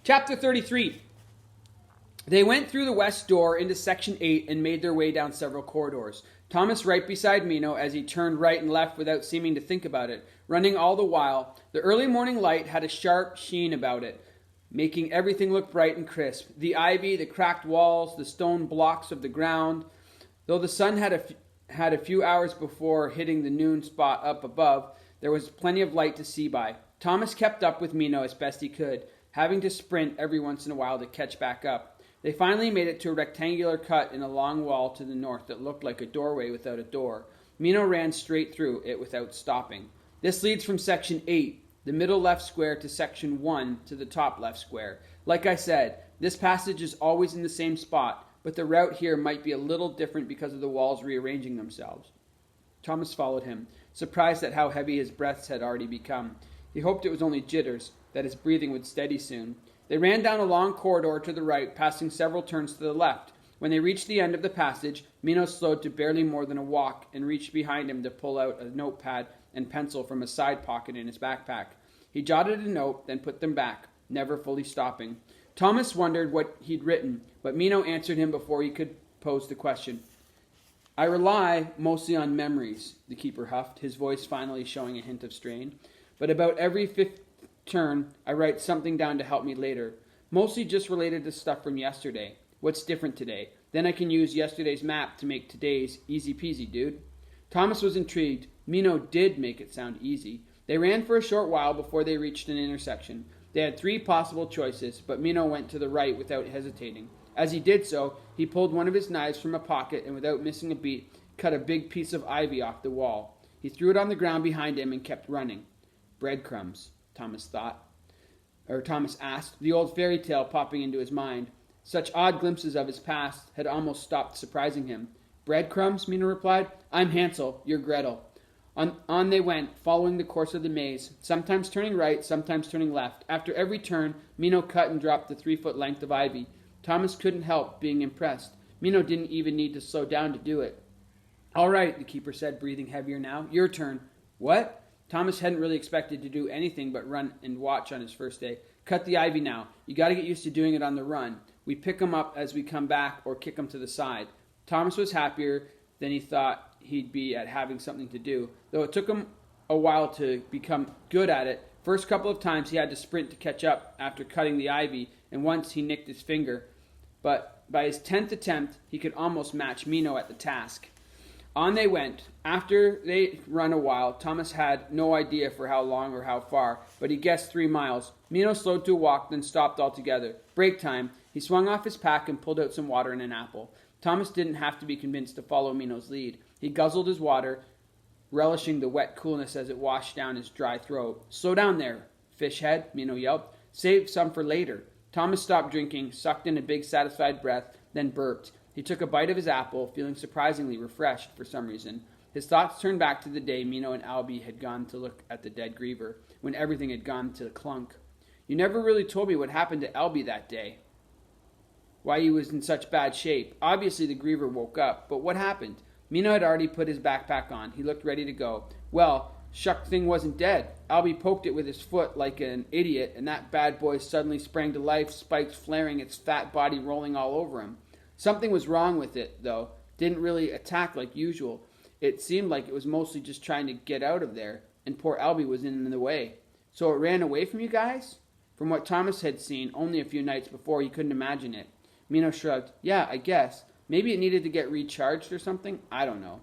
Chapter 33. They went through the west door into Section 8 and made their way down several corridors. Thomas right beside Mino as he turned right and left without seeming to think about it, running all the while. The early morning light had a sharp sheen about it, making everything look bright and crisp. The ivy, the cracked walls, the stone blocks of the ground. Though the sun had a few hours before hitting the noon spot up above, there was plenty of light to see by. Thomas kept up with Mino as best he could, having to sprint every once in a while to catch back up. They finally made it to a rectangular cut in a long wall to the north that looked like a doorway without a door. Mino ran straight through it without stopping. This leads from Section 8, the middle left square, to Section 1 to the top left square. Like I said, this passage is always in the same spot, but the route here might be a little different because of the walls rearranging themselves. Thomas followed him, surprised at how heavy his breaths had already become. He hoped it was only jitters, that his breathing would steady soon. They ran down a long corridor to the right, passing several turns to the left. When they reached the end of the passage, Mino slowed to barely more than a walk and reached behind him to pull out a notepad and pencil from a side pocket in his backpack. He jotted a note, then put them back, never fully stopping. Thomas wondered what he'd written, but Mino answered him before he could pose the question. "I rely mostly on memories," the keeper huffed, his voice finally showing a hint of strain. "But about every fifth turn, I write something down to help me later. Mostly just related to stuff from yesterday. What's different today? Then I can use yesterday's map to make today's. Easy peasy, dude." Thomas was intrigued. Mino did make it sound easy. They ran for a short while before they reached an intersection. They had three possible choices, but Mino went to the right without hesitating. As he did so, he pulled one of his knives from a pocket and without missing a beat, cut a big piece of ivy off the wall. He threw it on the ground behind him and kept running. Breadcrumbs, Thomas asked, the old fairy tale popping into his mind. Such odd glimpses of his past had almost stopped surprising him. "Breadcrumbs," Mino replied. "I'm Hansel, you're Gretel." On they went, following the course of the maze, sometimes turning right, sometimes turning left. After every turn, Mino cut and dropped the 3-foot length of ivy. Thomas couldn't help being impressed. Mino didn't even need to slow down to do it. "All right," the keeper said, breathing heavier now. "Your turn." "What?" Thomas hadn't really expected to do anything but run and watch on his first day. "Cut the ivy now. You got to get used to doing it on the run. We pick 'em up as we come back or kick 'em to the side." Thomas was happier than he thought he'd be at having something to do, though it took him a while to become good at it. First couple of times he had to sprint to catch up after cutting the ivy, and once he nicked his finger. But by his 10th attempt, he could almost match Mino at the task. On they went. After they'd run a while, Thomas had no idea for how long or how far, but he guessed 3 miles. Mino slowed to a walk, then stopped altogether. Break time. He swung off his pack and pulled out some water and an apple. Thomas didn't have to be convinced to follow Mino's lead. He guzzled his water, relishing the wet coolness as it washed down his dry throat. "Slow down there, fishhead," Mino yelped. "Save some for later." Thomas stopped drinking, sucked in a big satisfied breath, then burped. He took a bite of his apple, feeling surprisingly refreshed for some reason. His thoughts turned back to the day Mino and Albie had gone to look at the dead griever, when everything had gone to clunk. "You never really told me what happened to Albie that day. Why he was in such bad shape. Obviously the griever woke up, but what happened?" Mino had already put his backpack on. He looked ready to go. "Well, shuck thing wasn't dead. Albie poked it with his foot like an idiot, and that bad boy suddenly sprang to life, spikes flaring, its fat body rolling all over him. Something was wrong with it, though. Didn't really attack like usual. It seemed like it was mostly just trying to get out of there, and poor Albie was in the way. So it ran away from you guys?" From what Thomas had seen only a few nights before, he couldn't imagine it. Mino shrugged. "Yeah, I guess. Maybe it needed to get recharged or something. I don't know."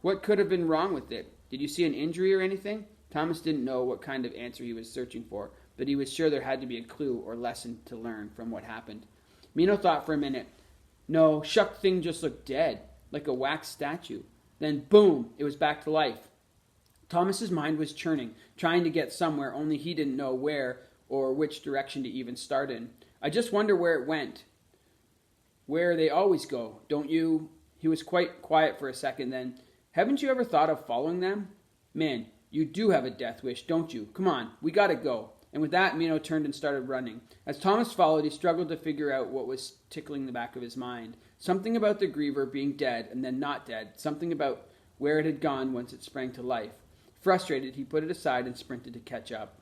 "What could have been wrong with it? Did you see an injury or anything?" Thomas didn't know what kind of answer he was searching for, but he was sure there had to be a clue or lesson to learn from what happened. Mino thought for a minute. "No, shuck thing just looked dead, like a wax statue. Then, boom, it was back to life." Thomas's mind was churning, trying to get somewhere, only he didn't know where or which direction to even start in. "I just wonder where it went. Where they always go, don't you?" He was quite quiet for a second, then, "Haven't you ever thought of following them? Man, you do have a death wish, don't you? Come on, we gotta go." And with that, Mino turned and started running. As Thomas followed, he struggled to figure out what was tickling the back of his mind. Something about the griever being dead and then not dead. Something about where it had gone once it sprang to life. Frustrated, he put it aside and sprinted to catch up.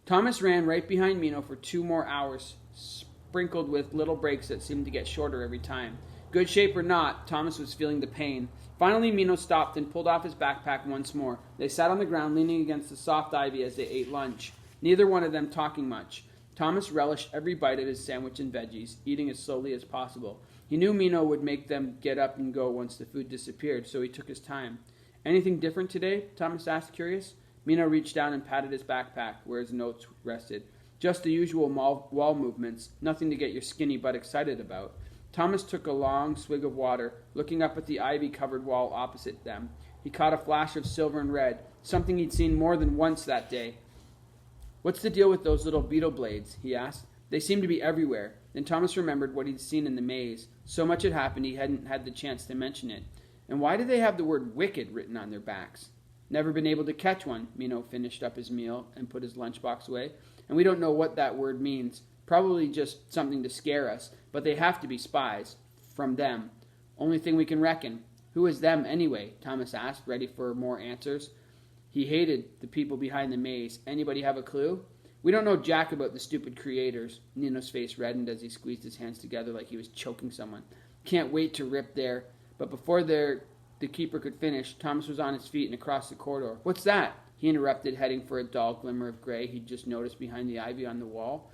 Thomas ran right behind Mino for 2 more hours, sprinkled with little breaks that seemed to get shorter every time. Good shape or not, Thomas was feeling the pain. Finally, Mino stopped and pulled off his backpack once more. They sat on the ground, leaning against the soft ivy as they ate lunch, neither one of them talking much. Thomas relished every bite of his sandwich and veggies, eating as slowly as possible. He knew Mino would make them get up and go once the food disappeared, so he took his time. Anything different today? Thomas asked, curious. Mino reached down and patted his backpack, where his notes rested. Just the usual wall movements, nothing to get your skinny butt excited about. Thomas took a long swig of water, looking up at the ivy-covered wall opposite them. He caught a flash of silver and red, something he'd seen more than once that day. "What's the deal with those little beetle blades?" he asked. "They seem to be everywhere." Then Thomas remembered what he'd seen in the maze. So much had happened he hadn't had the chance to mention it. And why do they have the word wicked written on their backs? "Never been able to catch one." Mino finished up his meal and put his lunchbox away. "And we don't know what that word means. Probably just something to scare us. But they have to be spies. From them. Only thing we can reckon." "Who is them, anyway?" Thomas asked, ready for more answers. He hated the people behind the maze. Anybody have a clue? "We don't know jack about the stupid creators." Nino's face reddened as he squeezed his hands together like he was choking someone. "Can't wait to rip there." But before the keeper could finish, Thomas was on his feet and across the corridor. "What's that?" he interrupted, heading for a dull glimmer of gray he'd just noticed behind the ivy on the wall,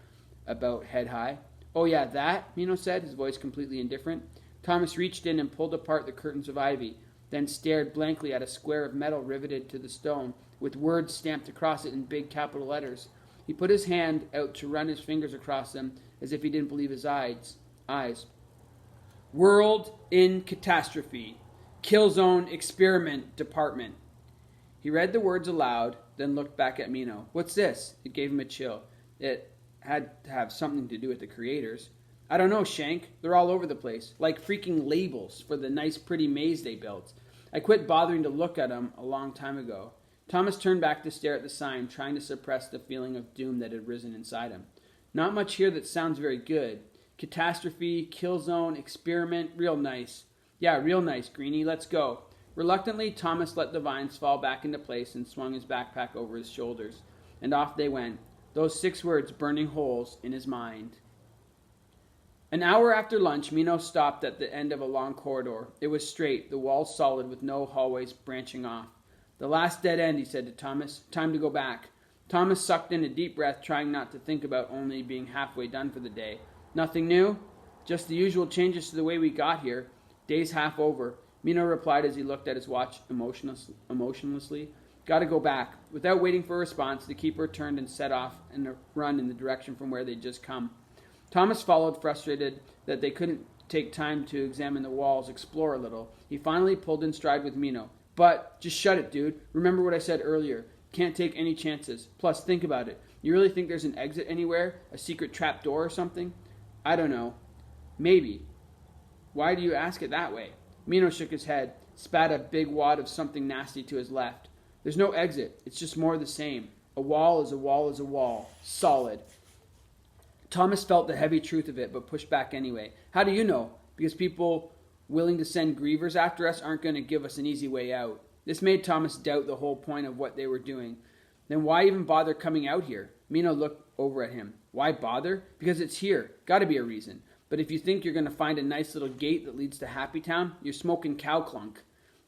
about head high. "Oh yeah, that?" Mino said, his voice completely indifferent. Thomas reached in and pulled apart the curtains of ivy, then stared blankly at a square of metal riveted to the stone, with words stamped across it in big capital letters. He put his hand out to run his fingers across them, as if he didn't believe his eyes. "World in Catastrophe. Killzone Experiment Department." He read the words aloud, then looked back at Mino. "What's this?" It gave him a chill. It had to have something to do with the creators. "I don't know, Shank. They're all over the place, like freaking labels for the nice pretty maze they built. I quit bothering to look at them a long time ago." Thomas turned back to stare at the sign, trying to suppress the feeling of doom that had risen inside him. "Not much here that sounds very good. Catastrophe, kill zone, experiment, real nice." "Yeah, real nice, Greenie. Let's go." Reluctantly, Thomas let the vines fall back into place and swung his backpack over his shoulders. And off they went, those 6 words burning holes in his mind. An hour after lunch, Mino stopped at the end of a long corridor. It was straight, the walls solid, with no hallways branching off. "The last dead end," he said to Thomas. "Time to go back." Thomas sucked in a deep breath, trying not to think about only being halfway done for the day. "Nothing new?" "Just the usual changes to the way we got here. Day's half over." Mino replied as he looked at his watch emotionlessly. "Gotta go back." Without waiting for a response, the keeper turned and set off in a run in the direction from where they'd just come. Thomas followed, frustrated that they couldn't take time to examine the walls, explore a little. He finally pulled in stride with Mino. "But, just shut it, dude. Remember what I said earlier. Can't take any chances. Plus, think about it. You really think there's an exit anywhere? A secret trap door or something?" "I don't know. Maybe." "Why do you ask it that way?" Mino shook his head, spat a big wad of something nasty to his left. "There's no exit. It's just more of the same. A wall is a wall is a wall. Solid." Thomas felt the heavy truth of it, but pushed back anyway. "How do you know?" "Because people willing to send grievers after us aren't going to give us an easy way out." This made Thomas doubt the whole point of what they were doing. "Then why even bother coming out here?" Mino looked over at him. "Why bother? Because it's here. Gotta be a reason. But if you think you're going to find a nice little gate that leads to Happy Town, you're smoking cow clunk."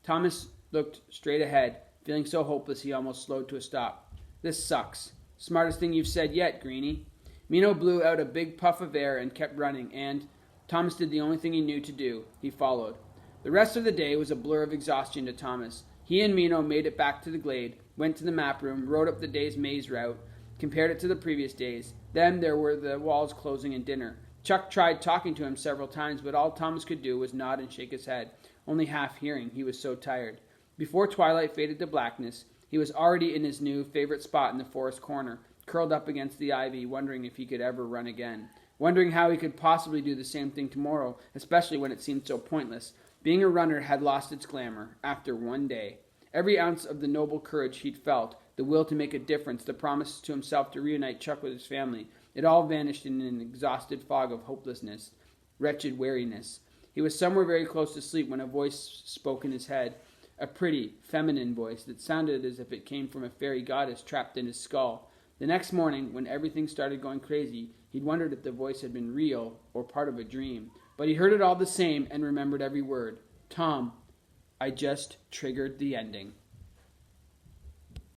Thomas looked straight ahead, feeling so hopeless he almost slowed to a stop. "This sucks." "Smartest thing you've said yet, Greenie." Mino blew out a big puff of air and kept running, and Thomas did the only thing he knew to do. He followed. The rest of the day was a blur of exhaustion to Thomas. He and Mino made it back to the glade, went to the map room, wrote up the day's maze route, compared it to the previous days. Then there were the walls closing and dinner. Chuck tried talking to him several times, but all Thomas could do was nod and shake his head, only half hearing, he was so tired. Before twilight faded to blackness, he was already in his new favorite spot in the forest corner, curled up against the ivy, wondering if he could ever run again. Wondering how he could possibly do the same thing tomorrow, especially when it seemed so pointless. Being a runner had lost its glamour, after one day. Every ounce of the noble courage he'd felt, the will to make a difference, the promise to himself to reunite Chuck with his family, it all vanished in an exhausted fog of hopelessness, wretched weariness. He was somewhere very close to sleep when a voice spoke in his head, a pretty, feminine voice that sounded as if it came from a fairy goddess trapped in his skull. The next morning, when everything started going crazy, he'd wondered if the voice had been real or part of a dream. But he heard it all the same and remembered every word. Tom, I just triggered the ending.